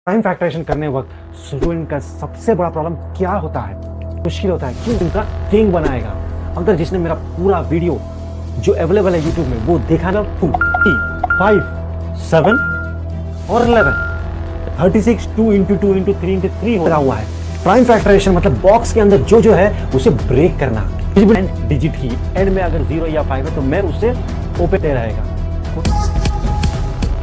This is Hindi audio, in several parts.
प्राइम फैक्टराइजेशन करने वक्त स्टूडेंट का सबसे बड़ा प्रॉब्लम क्या होता है, मुश्किल होता है, क्यों उनका किंग बनाएगा। अगर जिसने मेरा पूरा वीडियो जो अवेलेबल है यूट्यूब में वो देखा ना, 2, 5, 7 और 11, 36 2 into 2 into 3 into 3 लगा हुआ है। प्राइम फैक्टराइजेशन मतलब बॉक्स के अंदर जो है उसे ब्रेक करना। डिजिट की एंड में अगर 0 या 5 है तो मैं उसे ओपन दे रहेगा।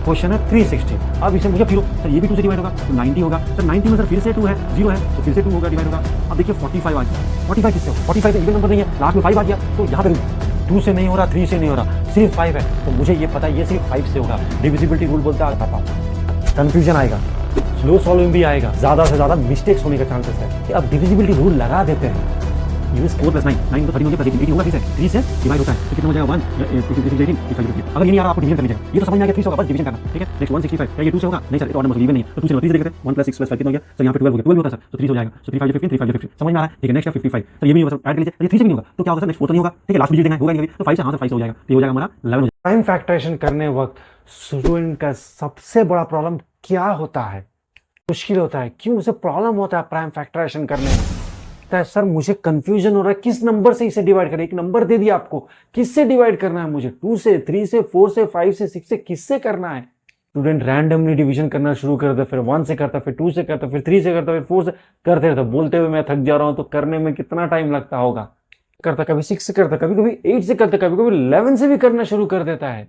क्वेश्चन है 360। अब इसे मुझे फिर सर ये भी 2 से डिवाइड होगा तो 90 होगा। सर 90 में सर फिर से 2 है, 0 है तो फिर से 2 होगा, डिवाइड होगा। अब देखिए 45 आ गया। 45 किससे होगा? 45 तो इवन नंबर नहीं है, लास्ट में 5 आ गया तो यहाँ पे 2 से नहीं हो रहा, 3 से नहीं हो रहा, सिर्फ 5 है तो मुझे ये पता है ये सिर्फ 5 से होगा। डिविजिबिलिटी रूल बोलता है, कंफ्यूजन आएगा, स्लो सॉल्विंग भी आएगा, ज्यादा से ज्यादा मिस्टेक्स होने का चांसेस है। अब डिविजिबिलिटी रूल लगा देते हैं, यूज 4 + 9 9 तो 30 होगा, 80 होगा, 3 से डिवाइड होता है तो कितना हो जाएगा 1 अगर ये नहीं आ रहा आपको डिवीजन करनी चाहिए। ये तो समझ में आ गया 3 से होगा, बस डिवीजन करना, ठीक है। नेक्स्ट 165 क्या ये 2 से होगा? नहीं सर, ऑड नंबर इवन नहीं है तो 2 से 3 से देखते हैं। 1 + 6 + 5 कितना हो गया सर? यहाँ पे 12 हो गया, 12 होता है सर तो 3 हो जाएगा। सो 3 5 15 3 5 15 समझ में आ रहा है, ठीक है। नेक्स्ट है 55 सर, ये भी होगा सर, ऐड कर लीजिए। ये 3 से भी नहीं होगा तो क्या होगा सर? नेक्स्ट 4 तो नहीं होगा, ठीक है। लास्ट डिजिट देना होगा नहीं तो 5 से, हाँ सर 5 से हो जाएगा तो ये हो जाएगा हमारा 11 हो जाएगा। प्राइम फैक्टराइजेशन करने वक्त स्टूडेंट का सबसे बड़ा प्रॉब्लम क्या होता है, मुश्किल होता है, क्यों उसे प्रॉब्लम होता है प्राइम फैक्टराइजेशन करने में। सर मुझे कंफ्यूजन हो रहा है किस नंबर से इसे डिवाइड करें। एक नंबर दे दिया आपको, किससे डिवाइड करना है मुझे? 2 से, 3 से, 4 से, 5 से, 6 से, किससे करना है? स्टूडेंट रैंडमली डिवीजन करना शुरू कर दे, फिर 1 से करता, फिर 2 से करता, फिर 3 से करता, फिर 4 से करते रहता। बोलते हुए मैं थक जा रहा हूं तो करने में कितना टाइम लगता होगा। करता कभी 6 से करता, कभी कभी 8 से करता, कभी कभी 11 से भी करना शुरू कर देता है।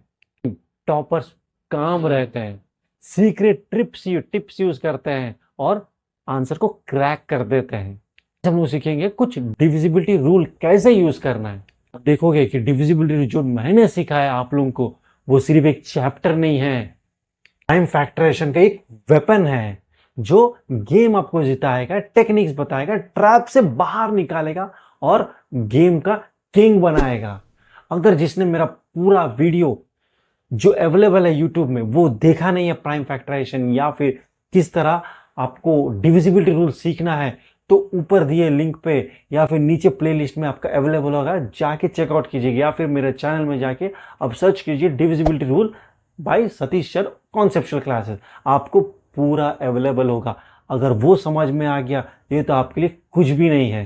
टॉपर्स काम रहते हैं, सीक्रेट टिप्स यूज करते हैं और आंसर को क्रैक कर देते हैं। हम लोग सीखेंगे कुछ डिविजिबिलिटी रूल कैसे यूज करना है। अब देखोगे कि डिविजिबिलिटी जो मैंने सिखाया आप लोगों को वो सिर्फ एक चैप्टर नहीं है, प्राइम फैक्टराइजेशन का एक वेपन है जो गेम आपको जिताएगा, टेक्निक्स बताएगा, ट्रैप से बाहर निकालेगा और गेम का किंग बनाएगा। अगर जिसने मेरा पूरा वीडियो जो अवेलेबल है यूट्यूब में वो देखा नहीं है प्राइम फैक्टराइजेशन या फिर किस तरह आपको डिविजिबिलिटी रूल सीखना है तो ऊपर दिए लिंक पे या फिर नीचे प्लेलिस्ट में आपका अवेलेबल होगा, जाके चेकआउट कीजिएगा या फिर मेरे चैनल में जाके अब सर्च कीजिए divisibility rule by Satish sir conceptual classes, आपको पूरा अवेलेबल होगा। अगर वो समझ में आ गया ये तो आपके लिए कुछ भी नहीं है।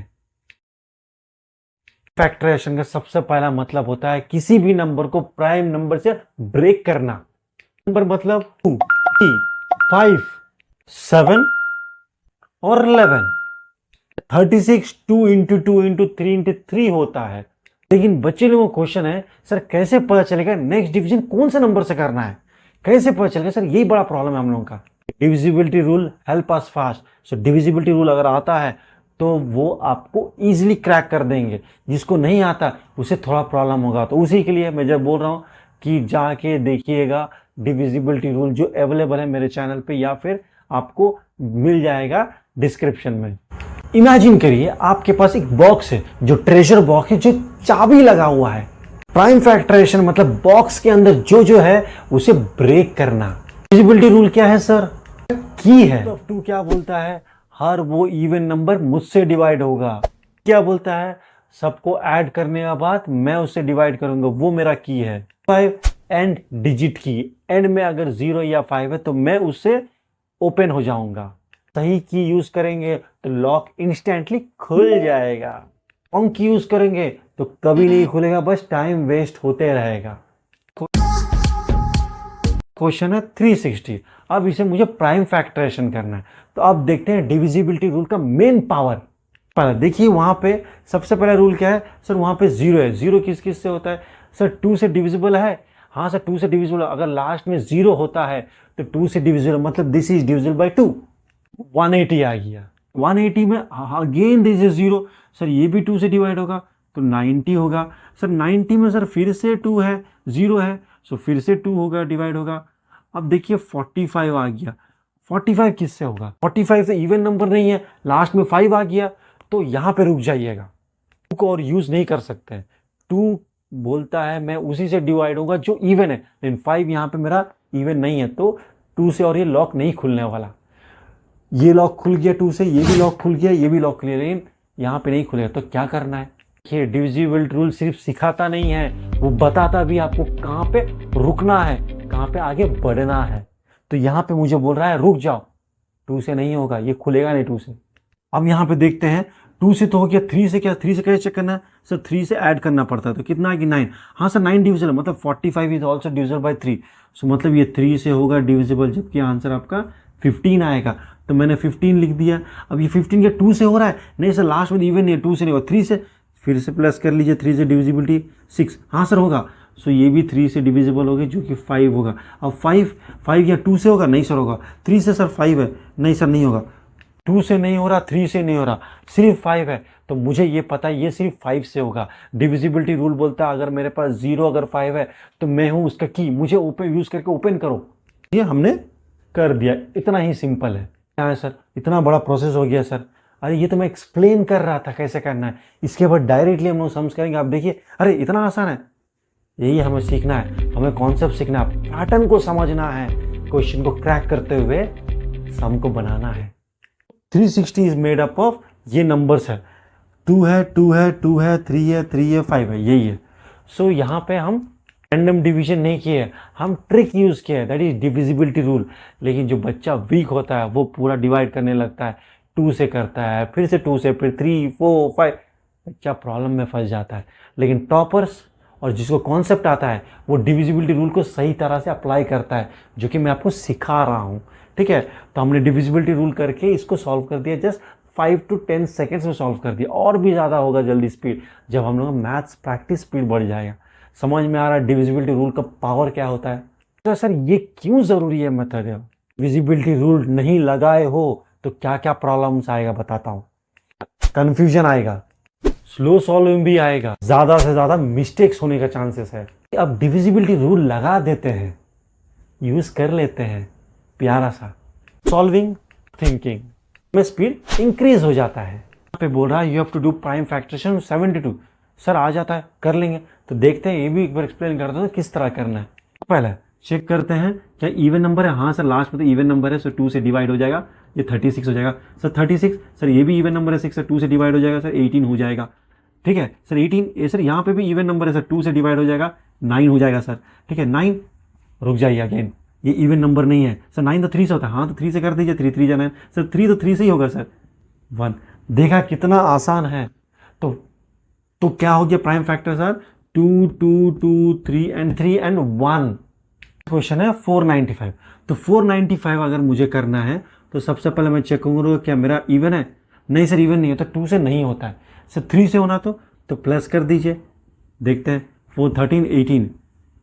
फैक्टराइजेशन का सबसे पहला मतलब होता है किसी भी नंबर को प्राइम नंबर से ब्रेक करना। नंबर मतलब 2, 3, 5, 7 और 11, 36 2 into 2 into 3 into 3 होता है। लेकिन बच्चे लोगों को क्वेश्चन है सर कैसे पता चलेगा नेक्स्ट डिवीजन कौन से नंबर से करना है, कैसे पता चलेगा सर? यही बड़ा प्रॉब्लम है हम लोगों का। Divisibility rule help us fast. So divisibility rule अगर आता है तो वो आपको इजीली क्रैक कर देंगे, जिसको नहीं आता उसे थोड़ा प्रॉब्लम होगा। तो उसी के लिए मैं जब बोल रहा हूँ कि जाके देखिएगा डिविजिबिलिटी रूल जो अवेलेबल है मेरे चैनल पे या फिर आपको मिल जाएगा डिस्क्रिप्शन में। इमेजिन करिए आपके पास एक बॉक्स है जो ट्रेजर बॉक्स है, जो चाबी लगा हुआ है। प्राइम फैक्टराइजेशन मतलब बॉक्स के अंदर जो है उसे ब्रेक करना। डिविजिबिलिटी रूल क्या है सर? की है। 2 क्या बोलता है? हर वो इवन नंबर मुझसे डिवाइड होगा। क्या बोलता है? सबको ऐड करने के बाद मैं उससे डिवाइड करूंगा, वो मेरा की है। 5 एंड डिजिट की एंड में अगर 0 या 5 है तो मैं उससे ओपन हो जाऊंगा। सही की यूज करेंगे तो लॉक इंस्टेंटली खुल जाएगा, रॉन्ग की यूज करेंगे तो कभी नहीं खुलेगा, बस टाइम वेस्ट होते रहेगा। क्वेश्चन है 360। अब इसे मुझे प्राइम फैक्टराइजेशन करना है तो अब देखते हैं डिविजिबिलिटी रूल का मेन पावर। पहले देखिए वहां पे सबसे पहला रूल क्या है सर? वहां पे 0 है। 0 किस किस से होता है सर? 2 से डिविजिबल है। हाँ सर 2 से डिविजिबल। अगर लास्ट में 0 होता है तो 2 से डिविजिबल मतलब दिस इज डिविजिबल बाय 2। 180 आ गया। 180 में अगेन दिस इज 0। सर ये भी 2 से डिवाइड होगा तो 90 होगा। सर 90 में सर फिर से 2 है, 0 है, सो फिर से 2 होगा, डिवाइड होगा। अब देखिए 45 आ गया। 45 किससे होगा? 45 से इवन नंबर नहीं है, लास्ट में 5 आ गया तो यहां पे रुक जाइएगा। 2 को और यूज नहीं कर सकते। 2 बोलता है मैं उसी से डिवाइड होगा जो इवन है, लेकिन 5 यहां पे मेरा इवन नहीं है तो 2 से और ये लॉक नहीं खुलने वाला। ये लॉक खुल गया 2 से, ये भी लॉक खुल गया, ये भी लॉक खुल गया, लेकिन यहाँ पे नहीं खुलेगा। तो क्या करना है? ये डिविजिबिलिटी रूल सिर्फ सिखाता नहीं है, वो बताता भी आपको कहाँ पे रुकना है, कहाँ पे आगे बढ़ना है। तो यहाँ पे मुझे बोल रहा है रुक जाओ, 2 से नहीं होगा, ये खुलेगा नहीं 2 से। अब यहाँ पे देखते हैं 2 से तो हो गया, 3 से क्या, 3 से कैसे चेक करना है सर, 3 से ऐड करना पड़ता है, तो कितना है कि 9। हाँ सर 9 डिविजिबल, मतलब 45 इज ऑल्सो डिविजिबल बाई 3, सो मतलब ये 3 से होगा डिविजिबल, जबकि आंसर आपका 15 आएगा। तो मैंने 15 लिख दिया। अब ये 15 क्या 2 से हो रहा है, नहीं सर लास्ट में इवन नहीं है, 2 से नहीं होगा, 3 से, फिर से प्लस कर लीजिए, 3 से डिविजिबिलिटी 6, हाँ सर होगा। सो ये भी 3 से डिविजिबल होगा, जो कि 5 होगा। अब 5 या 2 से होगा, नहीं सर होगा। 3 से सर 5 है, नहीं सर नहीं होगा। 2 से नहीं हो रहा, 3 से नहीं हो रहा, सिर्फ 5 है, तो मुझे ये पता है ये सिर्फ 5 से होगा। डिविजिबिलिटी रूल बोलता है अगर मेरे पास 0 अगर 5 है तो मैं हूँ उसका की, मुझे ओपन यूज़ करके ओपन करो। ये हमने कर दिया, इतना ही सिंपल है। क्या है सर, इतना बड़ा प्रोसेस हो गया सर। अरे ये तो मैं एक्सप्लेन कर रहा था कैसे करना है, इसके बाद डायरेक्टली हम लोग समझ करेंगे। आप देखिए, अरे इतना आसान है। यही हमें सीखना है, हमें कॉन्सेप्ट सीखना है, पैटर्न को समझना है, क्वेश्चन को क्रैक करते हुए सम को बनाना है। 360 इज मेड अप ऑफ ये नंबर्स है, 2 है, 2 है, 2 है, 3 है, 3 है, 5 है, यही है। सो यहाँ पे हम रैंडम डिवीजन नहीं किए, हम ट्रिक यूज़ किए, दैट इज डिविजिबिलिटी रूल। लेकिन जो बच्चा वीक होता है वो पूरा डिवाइड करने लगता है, 2 से करता है, फिर से 2 से, फिर 3, 4, 5, बच्चा प्रॉब्लम में फंस जाता है। लेकिन टॉपर्स और जिसको कॉन्सेप्ट आता है वो डिविजिबिलिटी रूल को सही तरह से अप्लाई करता है, जो कि मैं आपको सिखा रहा हूँ। ठीक है, तो हमने डिविजिबिलिटी रूल करके इसको सॉल्व कर दिया, जस्ट 5 to 10 सेकेंड्स में सॉल्व कर दिया। और भी ज़्यादा होगा जल्दी स्पीड, जब हम लोग मैथ्स प्रैक्टिस स्पीड बढ़ जाएगा। समझ में आ रहा है डिविजिबिलिटी रूल का पावर क्या होता है। तो सर ये क्यों ज़रूरी है मेथड? डिविजिबिलिटी रूल नहीं लगाए हो तो क्या क्या प्रॉब्लम्स आएगा बताता हूँ। कन्फ्यूजन आएगा, स्लो सॉल्विंग भी आएगा, ज़्यादा से ज़्यादा मिस्टेक्स होने का चांसेस है। अब डिविजिबिलिटी रूल लगा देते हैं, यूज़ कर लेते हैं, प्यारा सा सॉल्विंग थिंकिंग में स्पीड इंक्रीज हो जाता है। यहाँ पे बोल रहा है you have to do prime factorisation 72। Sir आ जाता है, कर लेंगे। तो देखते हैं, ये भी एक बार एक्सप्लेन करते हैं किस तरह करना है। पहले चेक करते हैं क्या इवन नंबर है। हाँ सर लास्ट में तो इवन नंबर है, सो 2 से डिवाइड हो जाएगा, ये 36 हो जाएगा। सर 36, सर ये भी इवन नंबर है, 6 से 2 से डिवाइड हो जाएगा, सर 18 हो जाएगा। ठीक है सर 18, सर यहाँ पे भी इवन नंबर है, सर 2 से डिवाइड हो जाएगा, 9 हो जाएगा सर। ठीक है 9, रुक जाइए अगेन, ये इवन नंबर नहीं है सर। 9 तो 3 से होता है, हाँ तो 3 से कर दीजिए, 3 3 जा 9, सर 3 तो 3 से ही होगा सर 1। देखा कितना आसान है। तो क्या हो गया prime factor sir, 2 2 2 3 and 3 and 1। Question है 495। तो 495 अगर मुझे करना है तो सबसे पहले मैं चेक करूँगा क्या मेरा इवन है। नहीं सर इवन नहीं होता, 2 से नहीं होता है सर, 3 से होना तो प्लस कर दीजिए। देखते हैं 4 13 18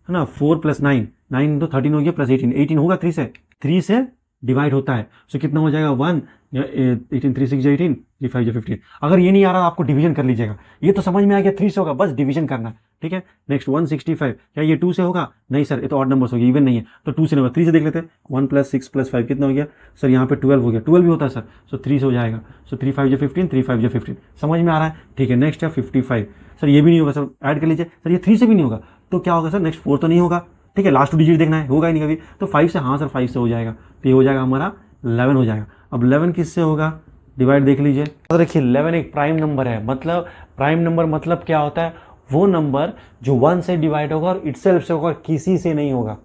है ना, 4 + 9 9 तो 13 हो गया, प्लस 18 होगा 3 से डिवाइड होता है। सो कितना हो जाएगा 1 या 18, 3 6 18, 3 5 15। अगर ये नहीं आ रहा आपको डिवीजन कर लीजिएगा, ये तो समझ में आ गया 3 से होगा, बस डिवीजन करना है। ठीक है नेक्स्ट 165, क्या ये 2 से होगा? नहीं सर ये तो ऑड नंबर्स हो गया, इवन नहीं है, तो 2 से नहीं होगा। 3 से देख लेते हैं, 1 + 6 + 5 कितना हो गया सर, यहाँ पे 12 हो गया, 12 भी होता है सर, सो 3 से हो जाएगा। सो 3 5 15, 3 5 15, समझ में आ रहा है। ठीक है नेक्स्ट है 55, सर ये भी नहीं होगा सर, ऐड कर लीजिए। सर ये 3 से भी नहीं होगा, तो क्या होगा सर, नेक्स्ट 4 तो नहीं होगा। ठीक है लास्ट 2 डिजिट देखना है, होगा ही नहीं कभी, तो 5 से, हाँ सर 5 से हो जाएगा, तो ये हो जाएगा हमारा 11 हो जाएगा। अब 11 किससे होगा, डिवाइड देख लीजिए। तो देखिए 11 एक प्राइम नंबर है, मतलब प्राइम नंबर मतलब क्या होता है, वो नंबर जो 1 से डिवाइड होगा और इटसेल्फ से होगा, किसी से नहीं होगा।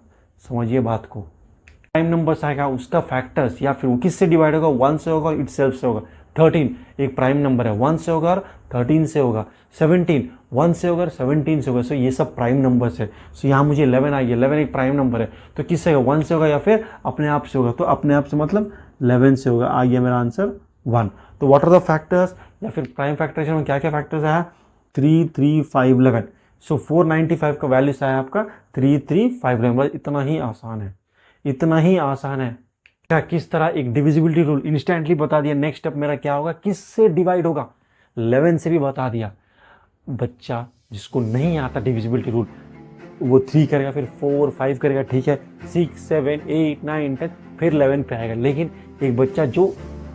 समझिए बात को, प्राइम नंबर आएगा उसका फैक्टर्स या फिर वो किससे डिवाइड होगा, 1 से होगा और इटसेल्फ से होगा। 13 एक प्राइम नंबर है, 1 से होगा और 13 से होगा। 17 1 से होगा और 17 से होगा। सो ये सब प्राइम नंबर्स है। सो यहाँ मुझे 11 आई है, 11 एक प्राइम नंबर है, तो किससे होगा, 1 से होगा या फिर अपने आप से होगा। तो अपने आप से मतलब 11 से होगा, आ गया मेरा आंसर 1। तो व्हाट आर द फैक्टर्स या फिर प्राइम फैक्टराइजेशन में क्या क्या फैक्टर्स आया, 3 3 5 11। सो 495 का वैल्यू आया आपका 3 3 5 11। इतना ही आसान है, इतना ही आसान है। क्या किस तरह एक डिविजिबिलिटी रूल इंस्टेंटली बता दिया। नेक्स्ट स्टेप मेरा क्या होगा, किससे डिवाइड होगा, 11 से भी बता दिया। बच्चा जिसको नहीं आता डिविजिबिलिटी रूल वो 3 करेगा, फिर 4 5 करेगा, ठीक है 6 7 8 9 10, फिर 11 पे आएगा। लेकिन एक बच्चा जो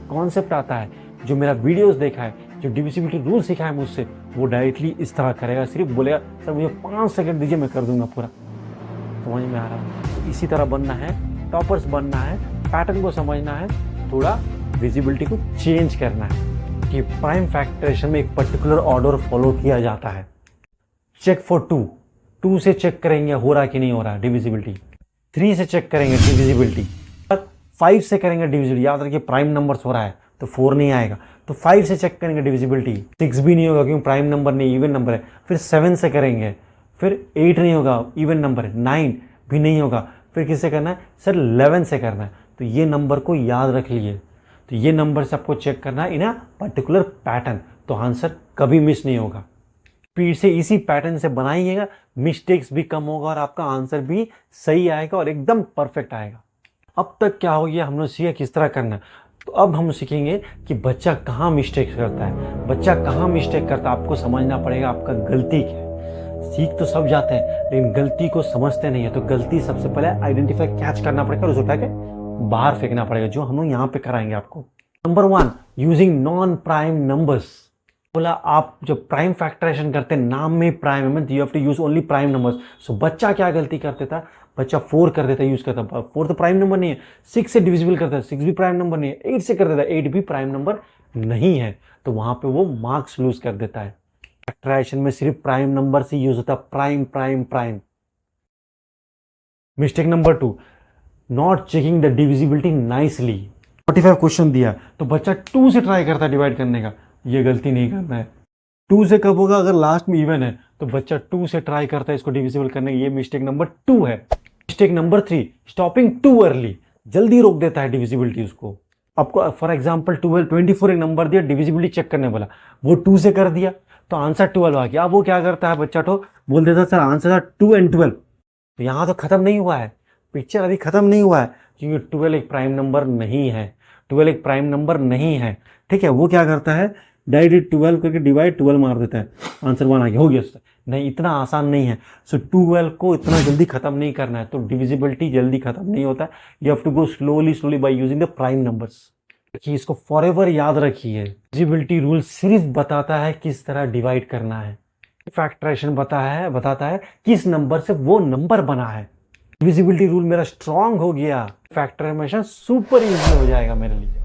कॉन्सेप्ट आता है, जो मेरा वीडियोस देखा है, जो डिविजिबिलिटी रूल सीखा है मुझसे, वो डायरेक्टली इस तरह करेगा, सिर्फ बोलेगा सर मुझे 5 सेकंड दीजिए मैं कर दूंगा पूरा। समझ में आ रहा है। तो इसी तरह बनना है, टॉपर्स बनना है, पैटर्न को समझना है, थोड़ा विजिबिलिटी को चेंज करना है कि प्राइम फैक्टराइजेशन में एक पर्टिकुलर ऑर्डर फॉलो किया जाता है। चेक फॉर 2 से चेक करेंगे हो रहा कि नहीं हो रहा डिविजिबिलिटी, 3 से चेक करेंगे डिविजिबिलिटी, 5 से करेंगे डिविजिबिलिटी, याद रखिए प्राइम नंबर्स हो रहा है तो 4 नहीं आएगा, तो 5 से चेक करेंगे डिविजिबिलिटी, 6 भी नहीं होगा क्योंकि प्राइम नंबर नहीं, इवन नंबर है। फिर 7 से करेंगे, फिर 8 नहीं होगा, इवन नंबर है, 9 भी नहीं होगा, फिर किससे करना है सर 11 से करना है। तो ये नंबर को याद रख लिए, तो ये नंबर से आपको चेक करना है इन अ पर्टिकुलर पैटर्न, तो आंसर कभी मिस नहीं होगा। स्पीड से इसी पैटर्न से बनाइएगा, मिस्टेक्स भी कम होगा और आपका आंसर भी सही आएगा और एकदम परफेक्ट आएगा। अब तक क्या हो गया, हम लोग सीखे किस तरह करना है, तो अब हम सीखेंगे कि बच्चा कहाँ मिस्टेक करता है। बच्चा कहाँ मिस्टेक करता है आपको समझना पड़ेगा, आपका गलती क्या है। सीख तो सब जाते हैं लेकिन गलती को समझते नहीं है, तो गलती सबसे पहले आइडेंटिफाई कैच करना पड़ेगा और उसे उठा के बाहर फेंकना पड़ेगा, जो हम लोग यहाँ पे कराएंगे आपको। Number 1, using non prime numbers. बोला आप जब प्राइम फैक्टराइजेशन करते हैं, नाम में प्राइम है, you have to use only prime numbers. So बच्चा क्या गलती करते था, बच्चा 4 कर देता, यूज करता, 4 तो प्राइम नंबर नहीं है। 6 से डिविजिबल करता है, 6 भी प्राइम नंबर नहीं है। 8 से कर देता है, 8 भी प्राइम नंबर नहीं है, तो वहां पे वो मार्क्स लूज कर देता है। फैक्टराइजेशन में सिर्फ प्राइम नंबर से यूज होता है, prime prime prime. Mistake number 2, not checking the divisibility nicely. 45 question दिया तो बच्चा 2 से ट्राई करता है डिवाइड करने का, ये गलती नहीं करना है। 2 से कब होगा, अगर लास्ट में इवन है तो बच्चा 2 से ट्राई करता है इसको डिविजिबल करने की, ये मिस्टेक नंबर 2 है। Mistake number 3, stopping too early, जल्दी रोक देता है डिविजिबिलिटी उसको। आपको फॉर एग्जांपल 24 एक नंबर दिया, डिविजिबिलिटी चेक करने वाला, वो 2 से कर दिया तो आंसर 12 आ गया। अब वो क्या करता है बच्चा, तो बोल देता सर आंसर था 2 and 12। तो यहाँ तो खत्म नहीं हुआ है, पिक्चर अभी खत्म नहीं हुआ है, क्योंकि 12 एक प्राइम नंबर नहीं है, 12 एक प्राइम नंबर नहीं है। ठीक है, वो क्या करता है डायरेक्ट 12 करके डिवाइड 12 मार देता है, आंसर 1 आ गया, हो गया। नहीं, इतना आसान नहीं है। सो 12 को इतना जल्दी खत्म नहीं करना है, तो डिविजिबिलिटी जल्दी खत्म नहीं होता है। You have to go slowly by using the prime numbers. कि इसको फॉरएवर याद रखिए, डिविजिबिलिटी रूल सिर्फ बताता है किस तरह डिवाइड करना है, फैक्टराइजेशन बताता है किस नंबर से वो नंबर बना है। डिविजिबिलिटी रूल मेरा स्ट्रांग हो गया, फैक्टराइजेशन सुपर इजी हो जाएगा मेरे लिए।